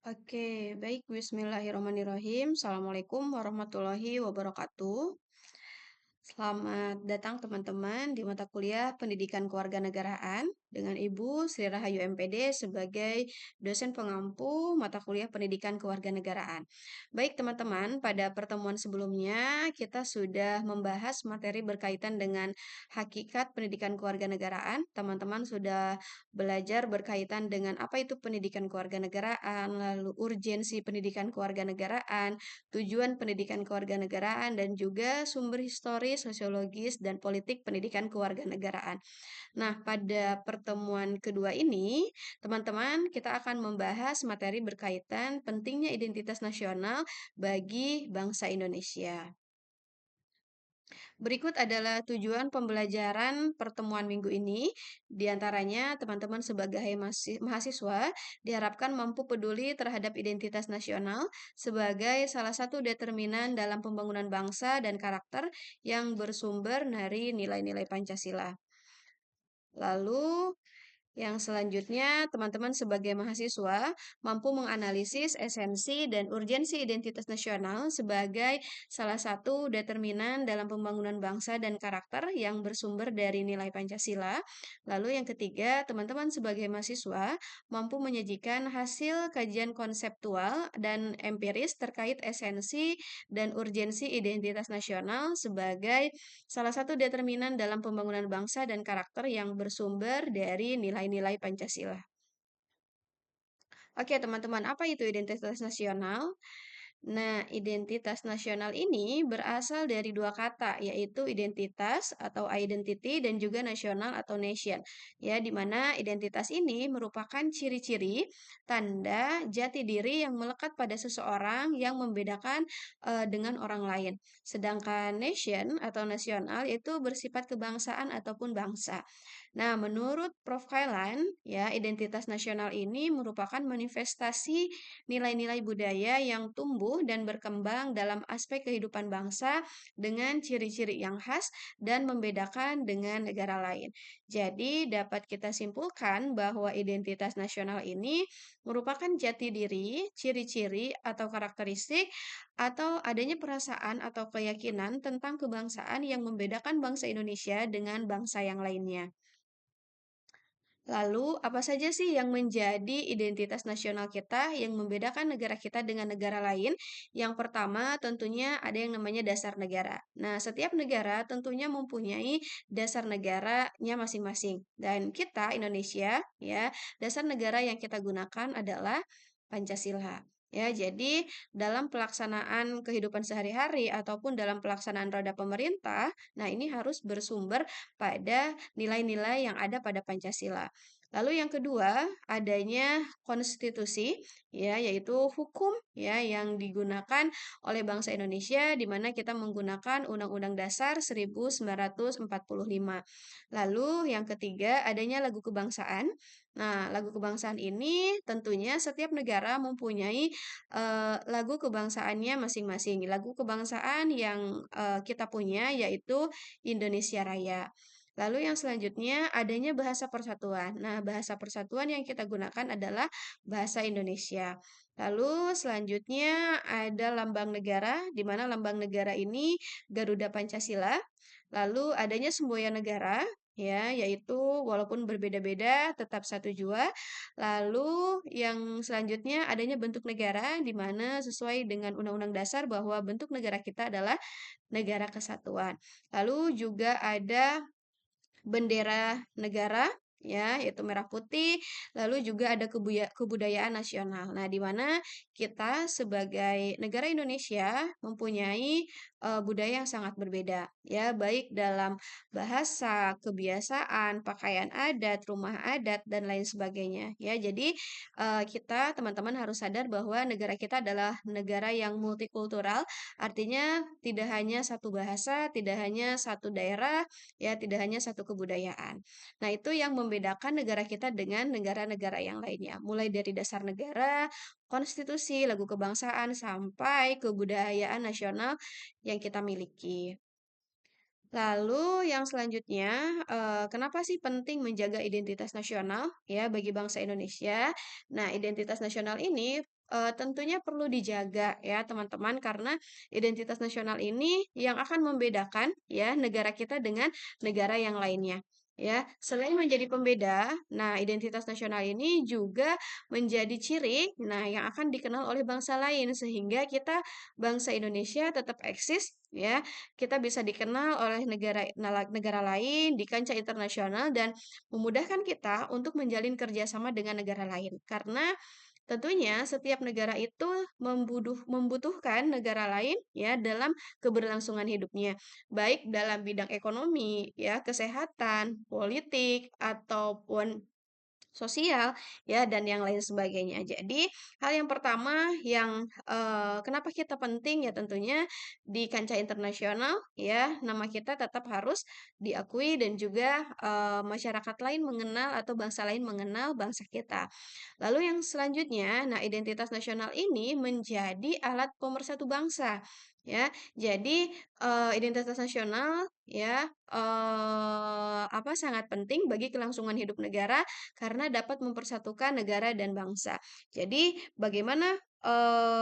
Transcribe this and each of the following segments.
Oke, baik. Bismillahirrahmanirrahim. Assalamualaikum warahmatullahi wabarakatuh. Selamat datang teman-teman di mata kuliah Pendidikan Kewarganegaraan dengan Ibu Sri Rahayu MPD sebagai dosen pengampu mata kuliah Pendidikan Kewarganegaraan. Baik teman-teman, pada pertemuan sebelumnya kita sudah membahas materi berkaitan dengan hakikat pendidikan kewarganegaraan. Teman-teman sudah belajar berkaitan dengan apa itu pendidikan kewarganegaraan, lalu urgensi pendidikan kewarganegaraan, tujuan pendidikan kewarganegaraan, dan juga sumber historis, sosiologis, dan politik pendidikan kewarganegaraan. Nah, pada pertemuan kedua ini, teman-teman, kita akan membahas materi berkaitan pentingnya identitas nasional bagi bangsa Indonesia. Berikut adalah tujuan pembelajaran pertemuan minggu ini. Di antaranya, teman-teman sebagai mahasiswa diharapkan mampu peduli terhadap identitas nasional sebagai salah satu determinan dalam pembangunan bangsa dan karakter yang bersumber dari nilai-nilai Pancasila. Lalu, yang selanjutnya, teman-teman sebagai mahasiswa mampu menganalisis esensi dan urgensi identitas nasional sebagai salah satu determinan dalam pembangunan bangsa dan karakter yang bersumber dari nilai Pancasila. Lalu yang ketiga, teman-teman sebagai mahasiswa mampu menyajikan hasil kajian konseptual dan empiris terkait esensi dan urgensi identitas nasional sebagai salah satu determinan dalam pembangunan bangsa dan karakter yang bersumber dari nilai-nilai Pancasila. Oke, teman-teman, apa itu identitas nasional? Nah, identitas nasional ini berasal dari dua kata, yaitu identitas atau identity dan juga nasional atau nation. Ya, di mana identitas ini merupakan ciri-ciri tanda jati diri yang melekat pada seseorang yang membedakan dengan orang lain. Sedangkan nation atau nasional itu bersifat kebangsaan ataupun bangsa. Nah, menurut Prof. Kailan, ya, identitas nasional ini merupakan manifestasi nilai-nilai budaya yang tumbuh dan berkembang dalam aspek kehidupan bangsa dengan ciri-ciri yang khas dan membedakan dengan negara lain. Jadi, dapat kita simpulkan bahwa identitas nasional ini merupakan jati diri, ciri-ciri atau karakteristik atau adanya perasaan atau keyakinan tentang kebangsaan yang membedakan bangsa Indonesia dengan bangsa yang lainnya. Lalu, apa saja sih yang menjadi identitas nasional kita yang membedakan negara kita dengan negara lain? Yang pertama, tentunya ada yang namanya dasar negara. Nah, setiap negara tentunya mempunyai dasar negaranya masing-masing. Dan kita, Indonesia, ya, dasar negara yang kita gunakan adalah Pancasila. Ya, jadi dalam pelaksanaan kehidupan sehari-hari ataupun dalam pelaksanaan roda pemerintah, nah ini harus bersumber pada nilai-nilai yang ada pada Pancasila. Lalu yang kedua, adanya konstitusi, ya, yaitu hukum ya yang digunakan oleh bangsa Indonesia di mana kita menggunakan Undang-Undang Dasar 1945. Lalu yang ketiga, adanya lagu kebangsaan. Nah, lagu kebangsaan ini tentunya setiap negara mempunyai lagu kebangsaannya masing-masing. Lagu kebangsaan yang kita punya yaitu Indonesia Raya. Lalu yang selanjutnya adanya bahasa persatuan. Nah, bahasa persatuan yang kita gunakan adalah bahasa Indonesia. Lalu selanjutnya ada lambang negara, di mana lambang negara ini Garuda Pancasila. Lalu adanya semboyan negara, ya, yaitu walaupun berbeda-beda tetap satu jua. Lalu yang selanjutnya adanya bentuk negara, di mana sesuai dengan Undang-Undang Dasar bahwa bentuk negara kita adalah negara kesatuan. Lalu juga ada bendera negara ya yaitu merah putih, lalu juga ada kebudayaan nasional. Nah, di mana kita sebagai negara Indonesia mempunyai budaya yang sangat berbeda ya, baik dalam bahasa, kebiasaan, pakaian adat, rumah adat dan lain sebagainya ya. Jadi kita teman-teman harus sadar bahwa negara kita adalah negara yang multikultural, artinya tidak hanya satu bahasa, tidak hanya satu daerah, ya tidak hanya satu kebudayaan. Nah, itu yang membedakan negara kita dengan negara-negara yang lainnya. Mulai dari dasar negara, konstitusi, lagu kebangsaan, sampai kebudayaan nasional yang kita miliki. Lalu yang selanjutnya, kenapa sih penting menjaga identitas nasional ya bagi bangsa Indonesia? Nah, identitas nasional ini tentunya perlu dijaga ya teman-teman karena identitas nasional ini yang akan membedakan ya negara kita dengan negara yang lainnya. Ya, selain menjadi pembeda, nah identitas nasional ini juga menjadi ciri, nah yang akan dikenal oleh bangsa lain sehingga kita bangsa Indonesia tetap eksis, ya kita bisa dikenal oleh negara lain di kancah internasional dan memudahkan kita untuk menjalin kerjasama dengan negara lain karena tentunya setiap negara itu membutuhkan negara lain ya dalam keberlangsungan hidupnya, baik dalam bidang ekonomi, ya, kesehatan, politik, ataupun sosial, ya, dan yang lain sebagainya. Jadi, hal yang pertama yang kenapa kita penting ya tentunya di kancah internasional ya, nama kita tetap harus diakui dan juga masyarakat lain mengenal atau bangsa lain mengenal bangsa kita. Lalu yang selanjutnya, nah identitas nasional ini menjadi alat pemersatu bangsa, ya. Jadi identitas nasional ya sangat penting bagi kelangsungan hidup negara karena dapat mempersatukan negara dan bangsa. Jadi bagaimana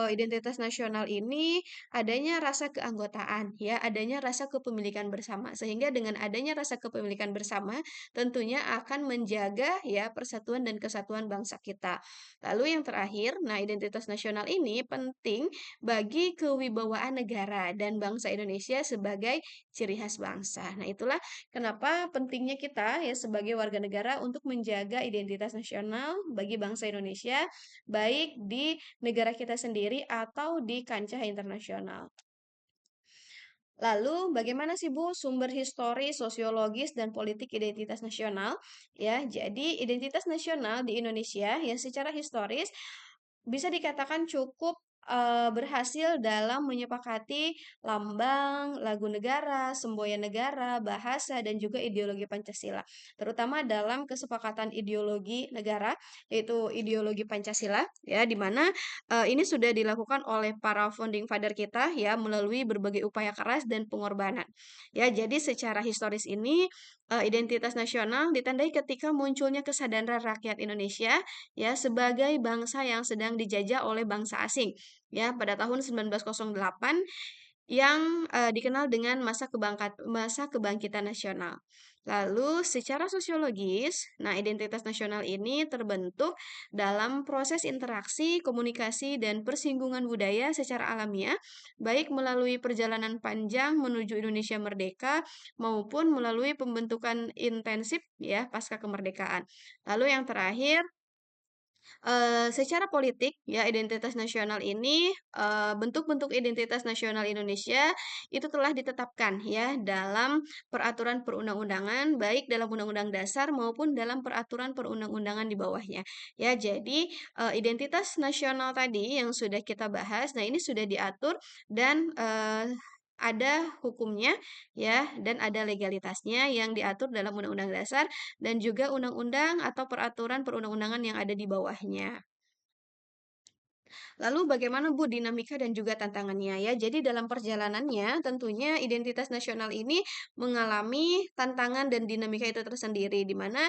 identitas nasional ini adanya rasa keanggotaan ya, adanya rasa kepemilikan bersama. Sehingga dengan adanya rasa kepemilikan bersama tentunya akan menjaga ya persatuan dan kesatuan bangsa kita. Lalu yang terakhir, nah identitas nasional ini penting bagi kewibawaan negara dan bangsa Indonesia sebagai ciri khas bangsa. Nah, itulah kenapa pentingnya kita ya sebagai warga negara untuk menjaga identitas nasional bagi bangsa Indonesia baik di negara kita sendiri atau di kancah internasional. Lalu, bagaimana sih Bu sumber historis, sosiologis, dan politik identitas nasional? Ya, jadi identitas nasional di Indonesia yang secara historis bisa dikatakan cukup berhasil dalam menyepakati lambang, lagu negara, semboyan negara, bahasa, dan juga ideologi Pancasila. Terutama dalam kesepakatan ideologi negara, yaitu ideologi Pancasila, ya, di mana ini sudah dilakukan oleh para founding father kita, ya, melalui berbagai upaya keras dan pengorbanan. Ya, jadi secara historis ini identitas nasional ditandai ketika munculnya kesadaran rakyat Indonesia ya sebagai bangsa yang sedang dijajah oleh bangsa asing ya pada tahun 1908 yang dikenal dengan masa kebangkitan nasional. Lalu secara sosiologis, nah identitas nasional ini terbentuk dalam proses interaksi, komunikasi, dan persinggungan budaya secara alamiah, baik melalui perjalanan panjang menuju Indonesia merdeka maupun melalui pembentukan intensif ya pasca kemerdekaan. Lalu yang terakhir secara politik ya identitas nasional ini, bentuk-bentuk identitas nasional Indonesia itu telah ditetapkan ya dalam peraturan perundang-undangan, baik dalam Undang-Undang Dasar maupun dalam peraturan perundang-undangan di bawahnya. Ya, jadi identitas nasional tadi yang sudah kita bahas, nah ini sudah diatur dan ada hukumnya ya dan ada legalitasnya yang diatur dalam Undang-Undang Dasar dan juga undang-undang atau peraturan perundang-undangan yang ada di bawahnya. Lalu bagaimana Bu dinamika dan juga tantangannya ya? Jadi dalam perjalanannya tentunya identitas nasional ini mengalami tantangan dan dinamika itu tersendiri di mana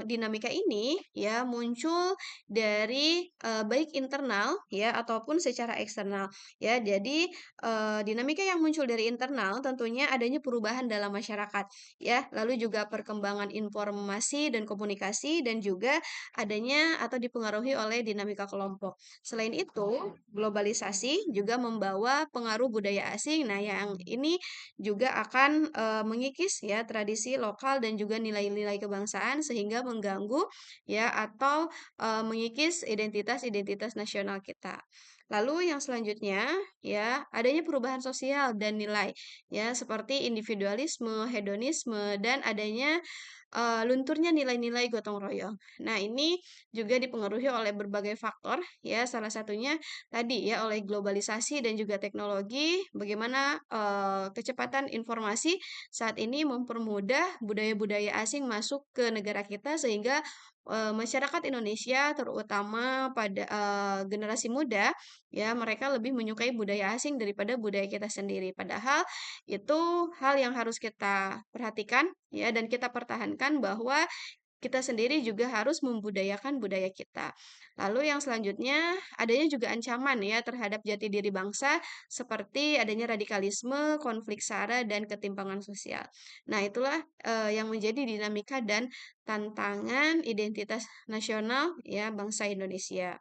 dinamika ini ya muncul dari baik internal ya ataupun secara eksternal ya. Jadi dinamika yang muncul dari internal tentunya adanya perubahan dalam masyarakat ya, lalu juga perkembangan informasi dan komunikasi dan juga adanya atau dipengaruhi oleh dinamika kelompok. Selain itu, globalisasi juga membawa pengaruh budaya asing. Nah, yang ini juga akan mengikis ya tradisi lokal dan juga nilai-nilai kebangsaan sehingga mengganggu ya atau mengikis identitas-identitas nasional kita. Lalu yang selanjutnya ya adanya perubahan sosial dan nilai ya seperti individualisme, hedonisme dan adanya lunturnya nilai-nilai gotong royong. Nah, ini juga dipengaruhi oleh berbagai faktor ya, salah satunya tadi ya oleh globalisasi dan juga teknologi, bagaimana kecepatan informasi saat ini mempermudah budaya-budaya asing masuk ke negara kita sehingga masyarakat Indonesia terutama pada generasi muda ya mereka lebih menyukai budaya asing daripada budaya kita sendiri. Padahal itu hal yang harus kita perhatikan ya dan kita pertahankan bahwa kita sendiri juga harus membudayakan budaya kita. Lalu yang selanjutnya, adanya juga ancaman ya terhadap jati diri bangsa seperti adanya radikalisme, konflik SARA, dan ketimpangan sosial. Nah, itulah yang menjadi dinamika dan tantangan identitas nasional ya bangsa Indonesia.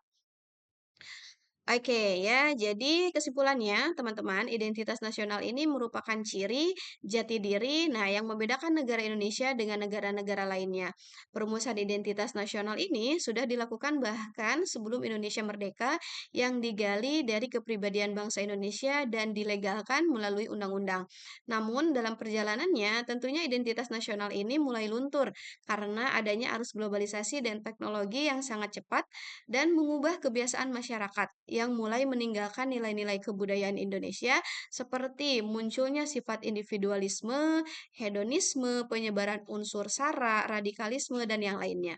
Oke ya, jadi kesimpulannya teman-teman, identitas nasional ini merupakan ciri jati diri nah yang membedakan negara Indonesia dengan negara-negara lainnya. Perumusan identitas nasional ini sudah dilakukan bahkan sebelum Indonesia merdeka yang digali dari kepribadian bangsa Indonesia dan dilegalkan melalui undang-undang. Namun dalam perjalanannya tentunya identitas nasional ini mulai luntur karena adanya arus globalisasi dan teknologi yang sangat cepat dan mengubah kebiasaan masyarakat yang mulai meninggalkan nilai-nilai kebudayaan Indonesia seperti munculnya sifat individualisme, hedonisme, penyebaran unsur SARA, radikalisme, dan yang lainnya.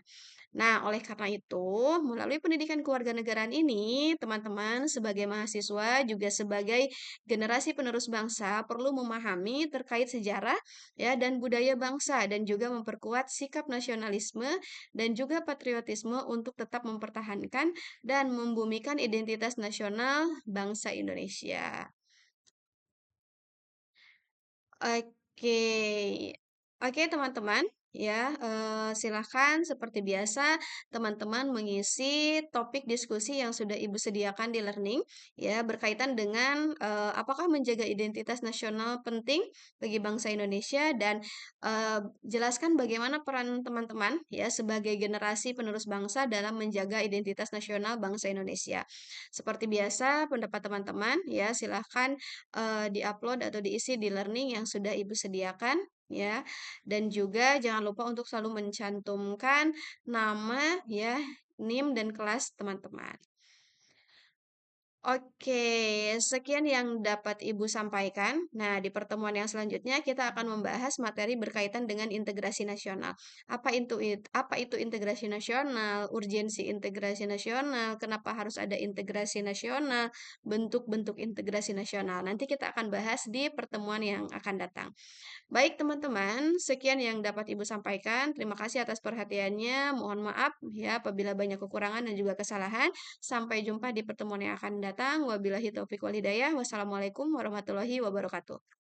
Nah, oleh karena itu, melalui pendidikan kewarganegaraan ini, teman-teman sebagai mahasiswa juga sebagai generasi penerus bangsa perlu memahami terkait sejarah ya dan budaya bangsa dan juga memperkuat sikap nasionalisme dan juga patriotisme untuk tetap mempertahankan dan membumikan identitas nasional bangsa Indonesia. Oke. Oke, teman-teman, ya, silahkan seperti biasa teman-teman mengisi topik diskusi yang sudah Ibu sediakan di learning, ya, berkaitan dengan, apakah menjaga identitas nasional penting bagi bangsa Indonesia dan, jelaskan bagaimana peran teman-teman, ya, sebagai generasi penerus bangsa dalam menjaga identitas nasional bangsa Indonesia. Seperti biasa pendapat teman-teman, ya, silahkan di-upload atau diisi di learning yang sudah Ibu sediakan ya. Dan juga jangan lupa untuk selalu mencantumkan nama ya, NIM dan kelas teman-teman. Oke, sekian yang dapat Ibu sampaikan. Nah, di pertemuan yang selanjutnya kita akan membahas materi berkaitan dengan integrasi nasional. Apa itu integrasi nasional, urgensi integrasi nasional, kenapa harus ada integrasi nasional, bentuk-bentuk integrasi nasional. Nanti kita akan bahas di pertemuan yang akan datang. Baik teman-teman, sekian yang dapat Ibu sampaikan. Terima kasih atas perhatiannya. Mohon maaf ya apabila banyak kekurangan dan juga kesalahan. Sampai jumpa di pertemuan yang akan datang. Wabillahi taufiq wal hidayah. Wassalamualaikum warahmatullahi wabarakatuh.